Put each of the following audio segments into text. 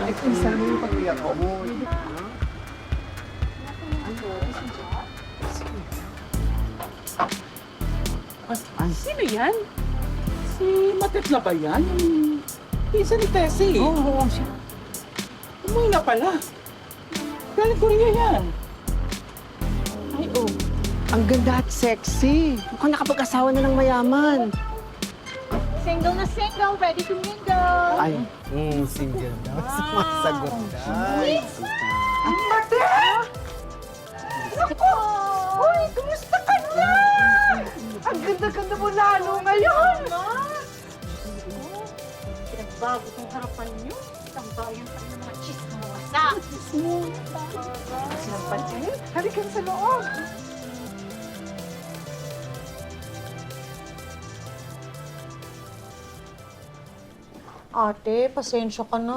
Ay, pinsan mo yung pag-iyak ko mo. Sino yan? Si Matet na ba yan? Yung pinsan ni Tessie. Oo, siya. Umuwi na pala. Galing Korea yan. Ay, oh. Ang ganda at sexy. Mukhang nakapag-asawa na ng mayaman. Single na single, ready to mingle. Ay, single na. Sumasagot na. Ang mate! Naku! Uy, kumusta ka na? Ang ganda-ganda mo lalo ngayon! Pinagbago tong harapan niyo. Ang bayan pa rin ng mga chismosa. Silang pansin. Halika sa loob. Ate, pasensya ka na.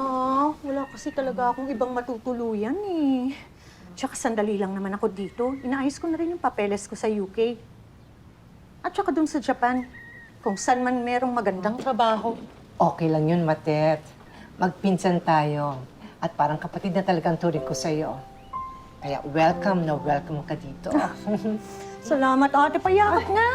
Wala kasi talaga akong ibang matutuluyan eh. Tsaka sandali lang naman ako dito. Inaayos ko na rin yung papeles ko sa UK. At tsaka dun sa Japan, kung saan man merong magandang trabaho. Okay lang yun, Matet. Magpinsan tayo. At parang kapatid na talagang turing ko sa'yo. Kaya welcome na welcome ka dito. Salamat, ate. Payakap nga!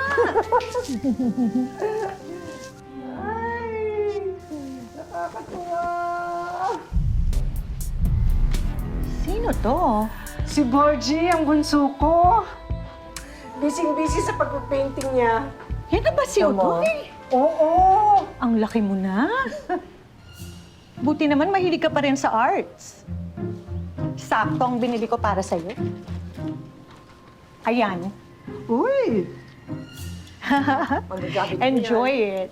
Sino to? Si Borgie, ang bunso ko. Busy-busy sa pag-painting niya. Yan na ba si Tama. Otoy? Oo! Ang laki mo na. Buti naman mahilig ka pa rin sa arts. Sakto ang binili ko para sa'yo. Ayan. Uy! Magagamit mo Enjoy it.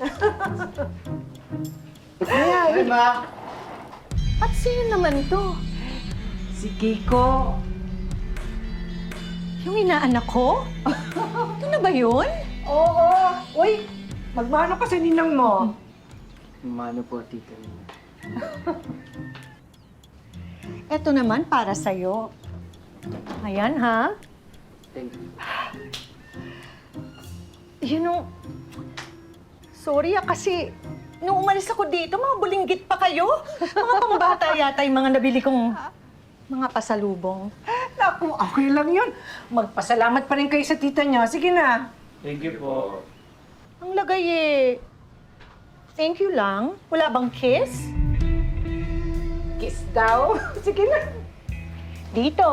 Ay, ma! At sino naman to? Si Kiko. Yung inaanak ko? Ito na ba yun? Oo! Uy! Magmano ka sa ninang mo? Mano po, tita. Ito naman para sa'yo. Ayan, ha? Thank you. You know, sorry kasi nung umalis ako dito, mga bulinggit pa kayo. Mga pambata yata yung mga nabili kong mga pasalubong. Naku, okay lang yun. Magpasalamat pa rin kayo sa tita niya. Sige na. Thank you po. Ang lagay eh. Thank you lang. Wala bang kiss? Kiss daw. Sige na. Dito.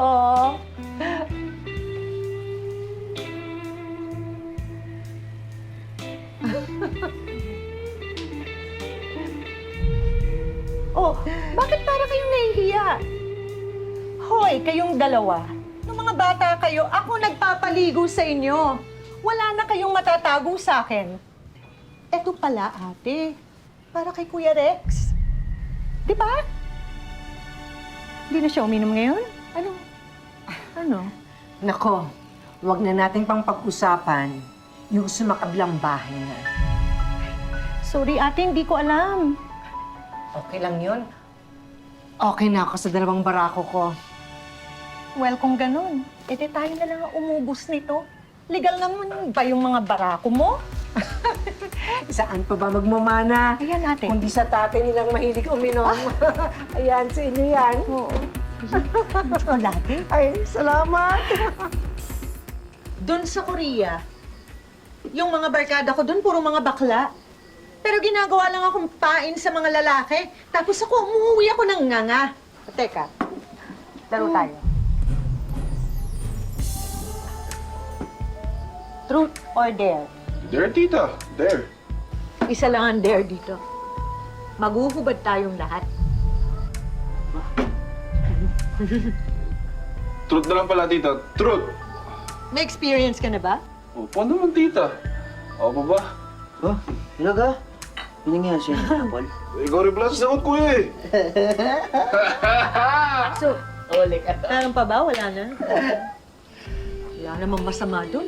Oh, bakit para kayong nahihiya? Hoy, kayong dalawa. Nung mga bata kayo, ako nagpapaligo sa inyo. Wala na kayong matatago sa akin. Eto pala, ate. Para kay Kuya Rex. Di ba? Hindi na siya uminom ngayon? Ano? Ano? Nako, wag na natin pang pag-usapan yung sumakabilang bahay na. Sorry, ate, hindi ko alam. Okay lang yun. Okay na ako sa dalawang barako ko. Well, kung ganun, edi tayo na lang ang umubos nito. Legal naman ba yung mga barako mo? Saan pa ba magmamana? Ayan, ate. Kundi sa tatay nilang mahilig uminom. Ayan, sa inyo yan. Oo. Chocolate? Ay, salamat. Doon sa Korea, yung mga barkada ko doon, puro mga bakla. Pero ginagawa lang akong pain sa mga lalaki. Tapos ako, umuwi ako ng nganga. Teka, laro tayo. Truth or dare? There, tita. There. Isa lang ang dare dito. Maghuhubad tayong lahat. Truth na lang pala, tita. Truth. May experience ka na ba? Opo naman, tita. Opo ba? Oh, talaga? Pinangyan siya ng apple. Ikaw rin pala sa sagot, kuya eh. So, meron pa ba? Wala na? Wala namang masama doon.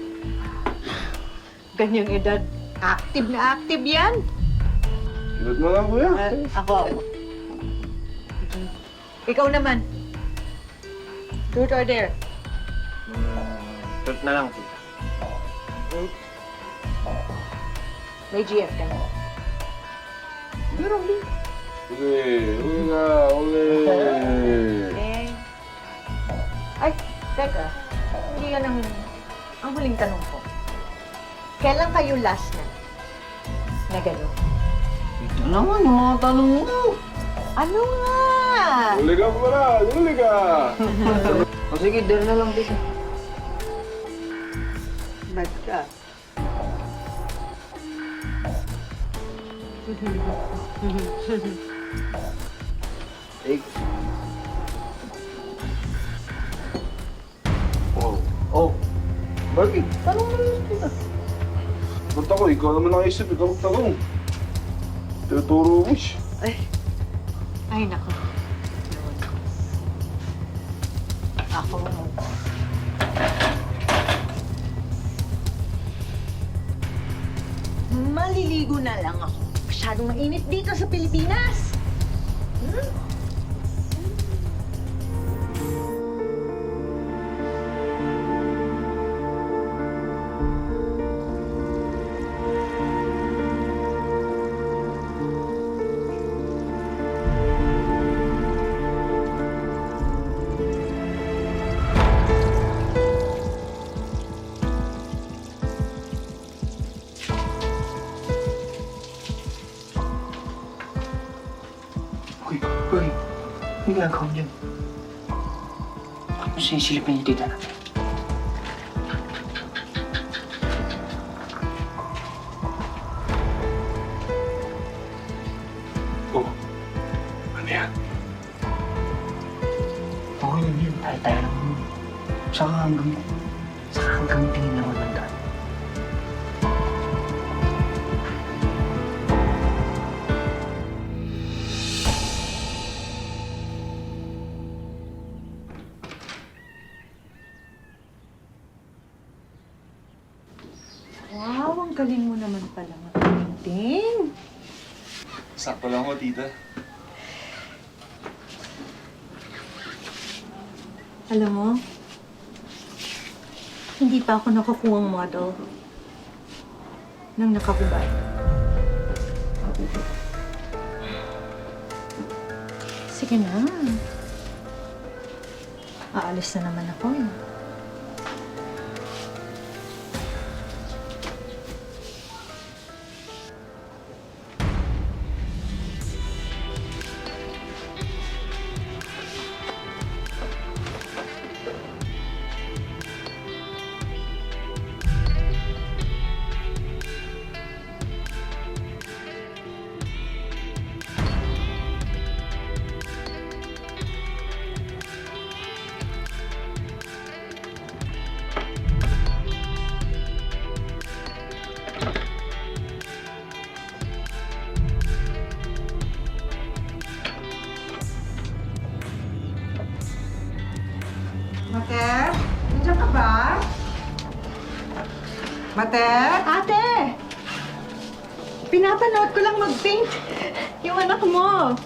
Ganyang edad, active na active yan. Sinot mo lang, kuya. Ako. Ikaw naman. Truth or dare? Truth na lang, tita. May GF ka na. Meron din. Uli ka, uli. Eh. Ay, teka. Hindi yan ang huling tanong ko. Kailan kayo last na gano'n? Ito naman yung mga tanong mo. Ano nga? Uli ka pala, uli ka. O sige, dito na lang dito. Bad ka. Eh, Oh, oh, Berky, tanong mo lang kita. ba't ako? Ikaw naman naisip, ikaw magtanong. Tinuturo mo siya. Ay, nako. Ako. Maliligo na lang ako. Masyadong mainit dito sa Pilipinas. Uy, Berky, ano ginagawa mo dyan? Bakit mo sinisilipin yung tita natin? Oh, ano yan? Okay lang yun, tayo-tayo lang yun. Saka hanggang tingin naman ng daan. Wow, ang galing mo naman pala mag-painting. Sakto lang ho, tita. Alam mo, hindi pa ako nakakuhang model ng nakahubad. Sige na. Aalis na naman ako eh. Mater? Nandiyan ka ba? Mater? Ate! Pinapanood ko lang mag-paint yung anak mo.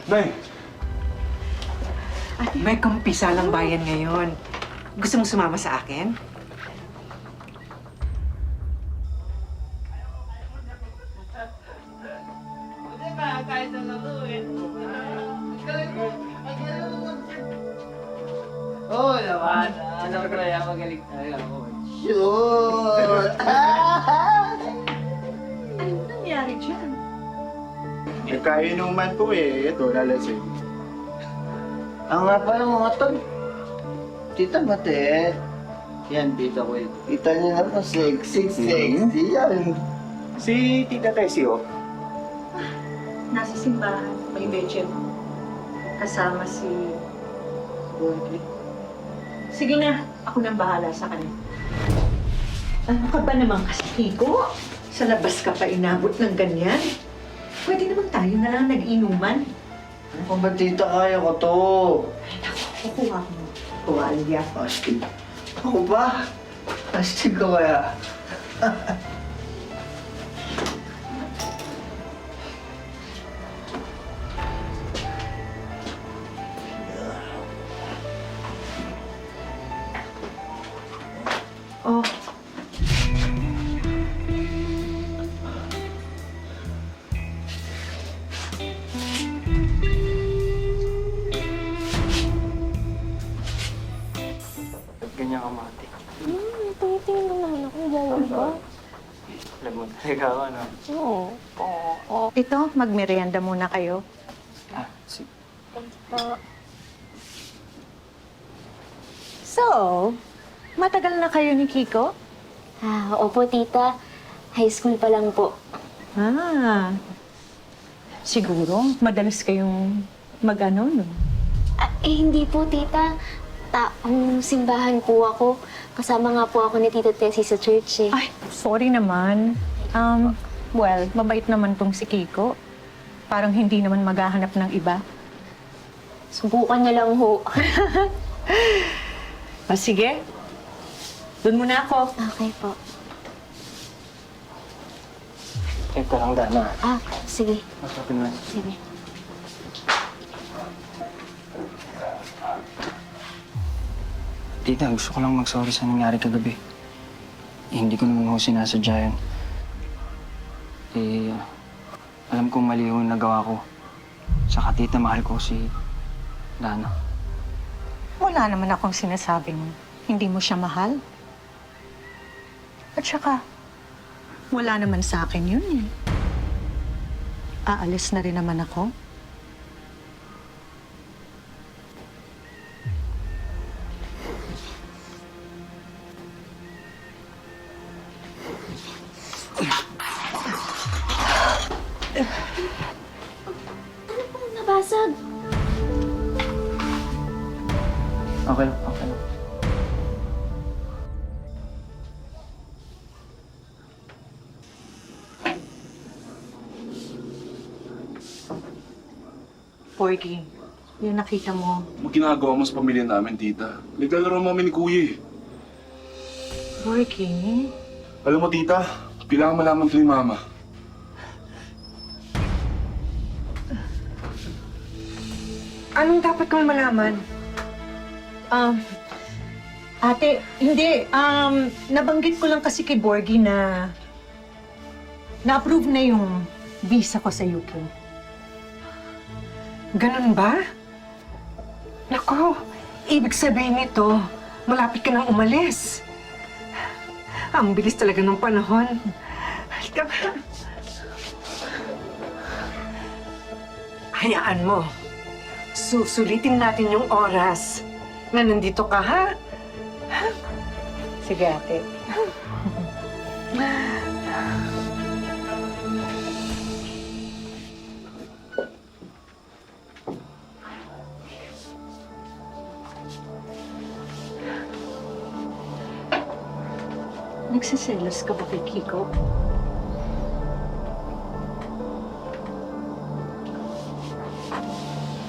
Nay! May kumpisalang bayan ngayon. Gusto mong sumama sa akin? Oo naman. Ano ko na yan, magaling tayo. Sure! Ano nangyari dyan? Nagkainuman po eh. Ito, lalasing. Ang nga pala mga tol. Tita Matet. Yan, tita ko yun. Kita niyo na po, sexy yan. Si Tita Tessie, oh. Nasa simbahan, may medyo kasama si Roderick. Sige na, ako nang bahala sa kanya. Ano ka ba naman kasi, Kiko? Sa labas ka pa inabot ng ganyan? Pwede naman tayo na lang nag-inuman. Ano pa ba tita, kaya ko to? Ay, naku, kukuha ko mo. Tuwalya. Astig. Ako ba? Astig ko kaya. Oh. niyang kamati. Tingin mo naman ako, bawal ba? Alam mo talaga ako, ano? Oo. Ito, magmerienda muna kayo. Si... So, matagal na kayo ni Kiko? Opo, tita. High school pa lang po. Siguro, madalas kayong mag-ano, no? Hindi po, tita. Taong simbahan po ako. Kasama nga po ako ni Tita Tessie sa church, eh. Ay, sorry naman. Well, mabait naman tong si Kiko. Parang hindi naman maghahanap ng iba. Subukan niya lang ho. Sige. Doon muna ako. Okay po. Ito lang, Dana. Sige. Masapin mo. Sige. Tita, gusto ko lang mag-sorry sa nangyari kagabi. Hindi ko naman ho sinasadya yun. Alam kong mali yung nagawa ko. Saka tita, mahal ko si Dana. Wala naman akong sinasabing hindi mo siya mahal. At saka, wala naman sa akin yun eh. Aalis na rin naman ako. Nabasag. Okay lang, okay lang. Porgy, yung nakita mo, Ano ginagawa mo sa pamilya namin, tita? Naglalaro mo kami ni Kuya eh. Porgy, Alam mo, tita, kailangan malaman ito ni Mama. Anong dapat kong malaman? ate, hindi. Nabanggit ko lang kasi kay Borgie na na-approve na yung visa ko sa UK. Ganun ba? Nako, ibig sabihin nito, malapit ka nang umalis. Ang bilis talaga ng panahon. Halika ba? Hayaan mo. Susulitin natin yung oras na nandito ka, ha? Sige, ate. Nagsiselos ka ba kay Kiko?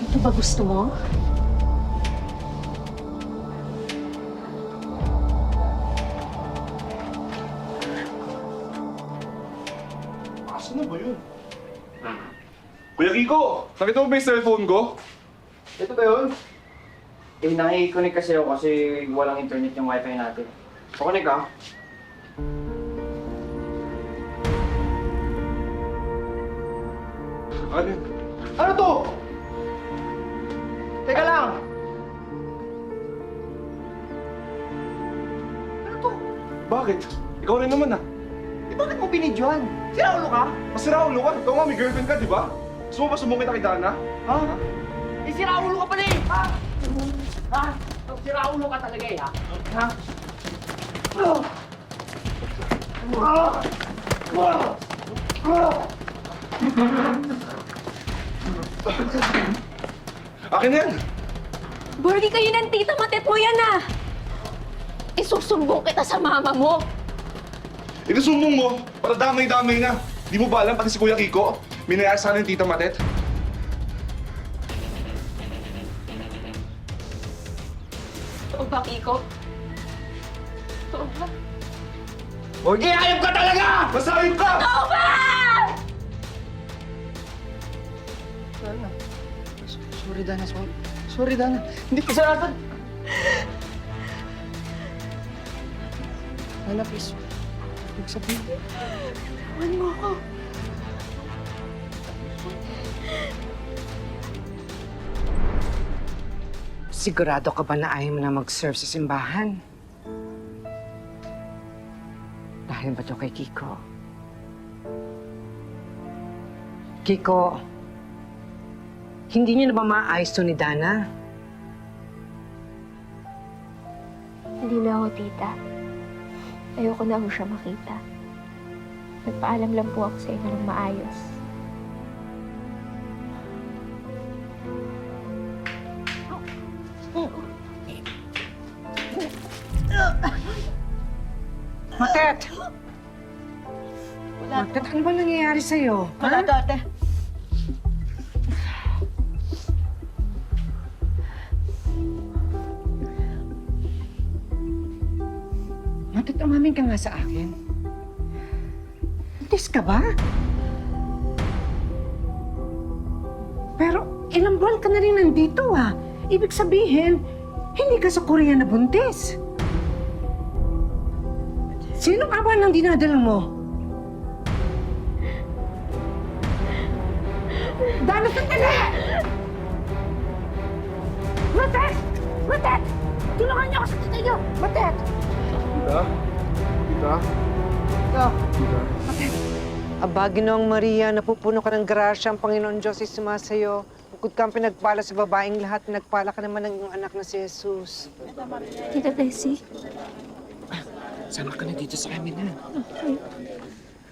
Ito ba gusto mo? Asan na ba yun? Kuya Kiko, nakita mo ba yung cellphone ko? Ito ba yun? Nakikonnect kasi ako kasi walang internet yung wifi natin. Pakunik ka? Ano yun? Ano to? Teka lang. Ano to? Bakit? Ikaw rin naman ah. Bakit mo binidyohan? Sira ulo ka? Masira ulo ka. Ikaw nga may girlfriend ka, di ba? Gusto mo ba sumbong kita kay Dana? Ha? Sira ulo ka pala eh! Ha? Sira ulo ka talaga eh, ha? Ha? Akin na yan! Borgie, kayo ng tita Matet mo yan, ah! Isusumbong kita sa mama mo! Inusumbong mo para damay-damay na. Di mo ba alam pati si Kuya Kiko? Minayari sa akin yung Tita Matet. Totoo ba, Kiko? Totoo ba? Borgie, ayop ka talaga! Masayop ka! Totoo ba? Sorry, Dana. Sorry, Dana. Hindi ko saratan. Dana, please. Huwag sabihin. Tawan mo ako. Sigurado ka ba na ayaw mo na mag-serve sa simbahan? Dahil ba ito kay Kiko? Kiko, hindi niyo na ba maayos to ni Dana? Hindi na ako, tita. Ayoko na ako siya makita. Nagpaalam lang po ako sa inyo ng maayos. Matet! Matet, ano ba nangyayari sa'yo? Wala to, ate. Matet, umamin ka nga sa akin. Buntis ka ba? Pero ilang buwan ka na rin nandito ah. Ibig sabihin, hindi ka sa Korea na buntis. Sino ka ba nang dinadala mo? Dana, sandali! Matet! Matet! Tulungan niyo ako sa tita niyo! Matet! Tita? Tita? Aba, Ginoong Maria, napupuno ka ng grasya, ang Panginoon Diyos ay sumasayo. Bukod kang pinagpala sa babaeng lahat, pinagpala ka naman ng iyong anak na si Jesus. Tita Tessie, Sama ka na dito sa amin, ha?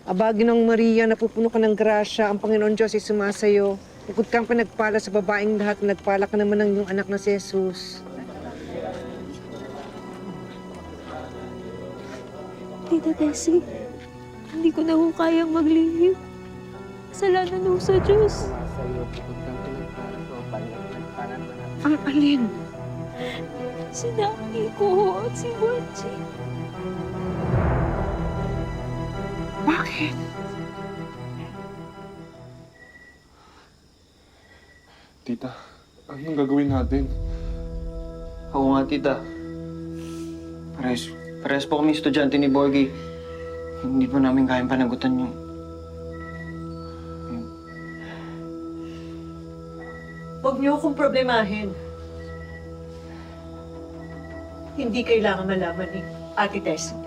Aba, Ginoong Maria, napupuno ka ng grasya, ang Panginoon Diyos ay sumasayo. Bukod kang pinagpala sa babaeng lahat, pinagpala ka naman ng iyong anak na si Jesus. Tita Tessie, hindi ko na ho kayang maglihim. Kasalanan ho sa Diyos. Ang alin? Sinaki ko at si Bonji. Bakit? Tita, anong gagawin natin? Oo nga, tita. Parehas po kami estudyante ni Borgie. Hindi po namin kayang panagutan yung... Huwag niyo akong problemahin. Hindi kailangan malaman ni Ate Tessie.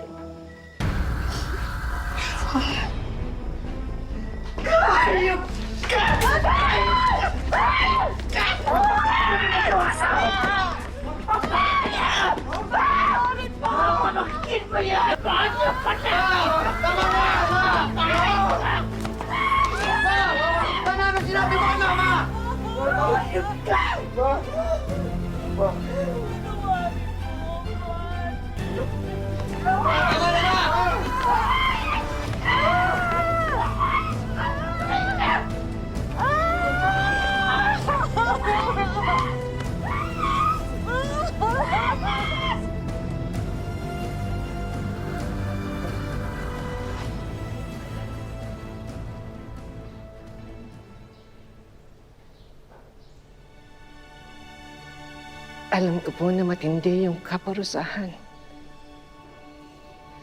Alam ko po na matindi yung kaparusahan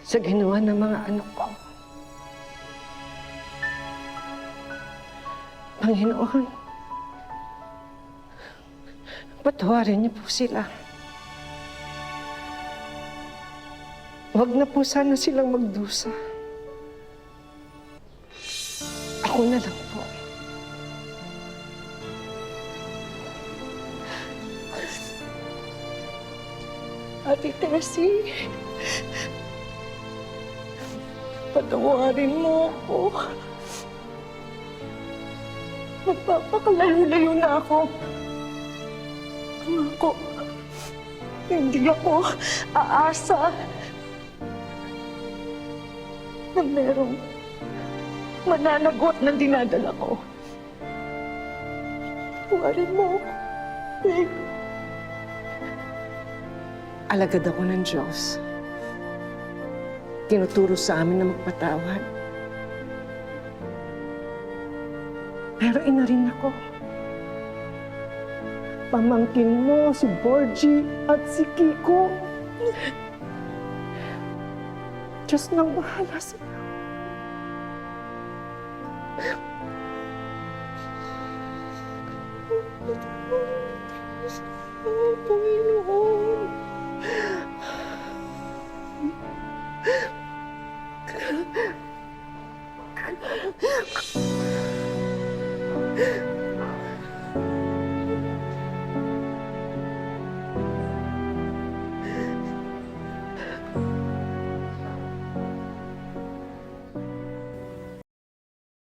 sa ginawa ng mga anak ko. Panginoon, patawarin niyo po sila. Huwag na po sana silang magdusa. Ako na lang po. Ate Tessie, patawarin mo ako. Magpapakalayo-layo na ako. Pangako, hindi ako aasa na merong mananagot ng dinadala ko. Patawarin mo ako, babe. Alagad ako ng Diyos. Tinuturo sa amin na magpatawad. Pero ina rin ako. Pamangkin mo si Borgie at si Kiko. Diyos nang bahala sila. Panginoon.